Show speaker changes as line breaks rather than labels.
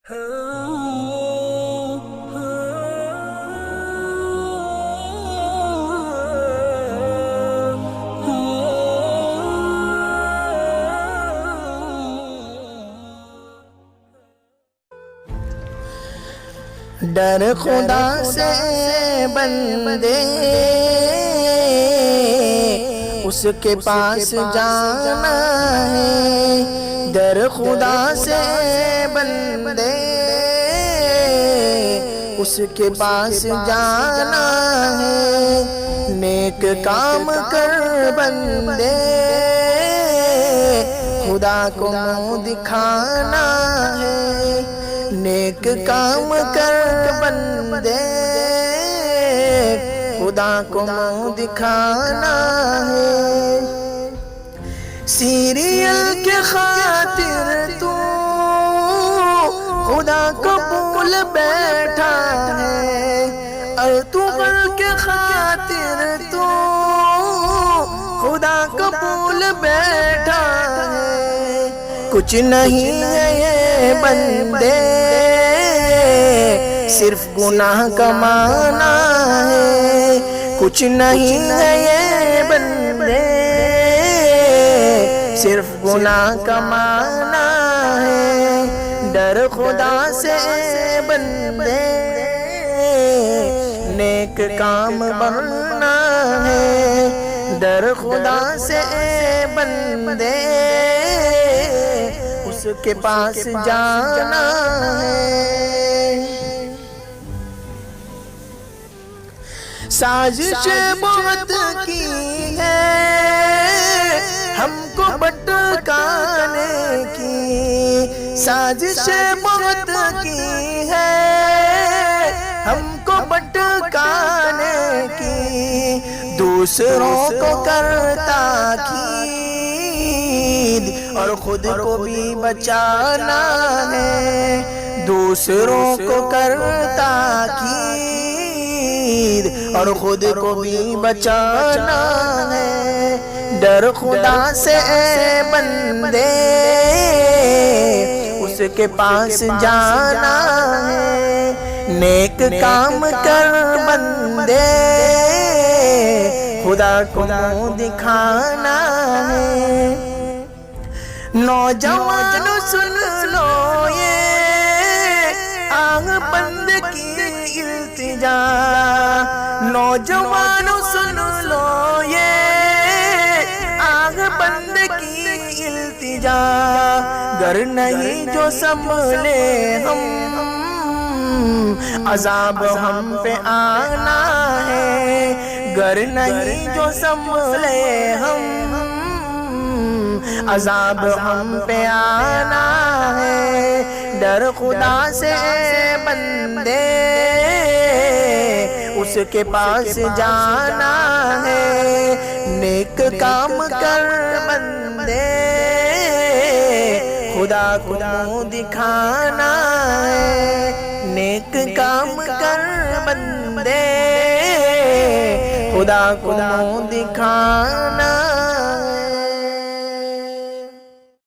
ڈر خدا سے بندے اس کے پاس جانا ہے، ڈر خدا سے بندے اس کے پاس جانا ہے، نیک کام کر بندے خدا کو منہ دکھانا ہے، نیک کام کر بندے خدا کو منہ دکھانا ہے، سیریل کے خاطر تو خدا کو بھول بیٹھا ہے، ارطغرل کے خاطر تو خدا کو بھول بیٹھا ہے، کچھ نہیں ہے یہ بندے صرف گناہ کمانا ہے، کچھ نہیں ہے یہ بندے صرف گناہ کمانا ہے، ڈر خدا سے بندے نیک کام بننا ہے، ڈر خدا سے بندے اس کے پاس جانا ہے، سازش بہت کی ہے ہم کو بھٹکانے کی، سازش بہت کی ہے ہم کو بھٹکانے کی، دوسروں کو کرتا اور خود کو بھی بچانا ہے، دوسروں کو کرتا اور خود کو بھی بچانا ہے، ڈر خدا سے بندے اس کے پاس جانا ہے، نیک کام کر بندے خدا کو منہ دکھانا ہے، نوجوانوں سن لو یہ آنکھ بند کی التجا، نوجوانوں سن لو یہ آنکھ بند کی التجا، گر نہیں جو سنبھلے ہم عذاب ہم پہ آنا ہے، گر نہیں جو سنبھلے ہم عذاب ہم پہ آنا ہے، ڈر خدا سے بندے اس کے پاس جانا ہے، نیک کام کر بندے خدا کو منہ دکھانا ہے، نیک کام کر بندے خدا کو منہ دکھانا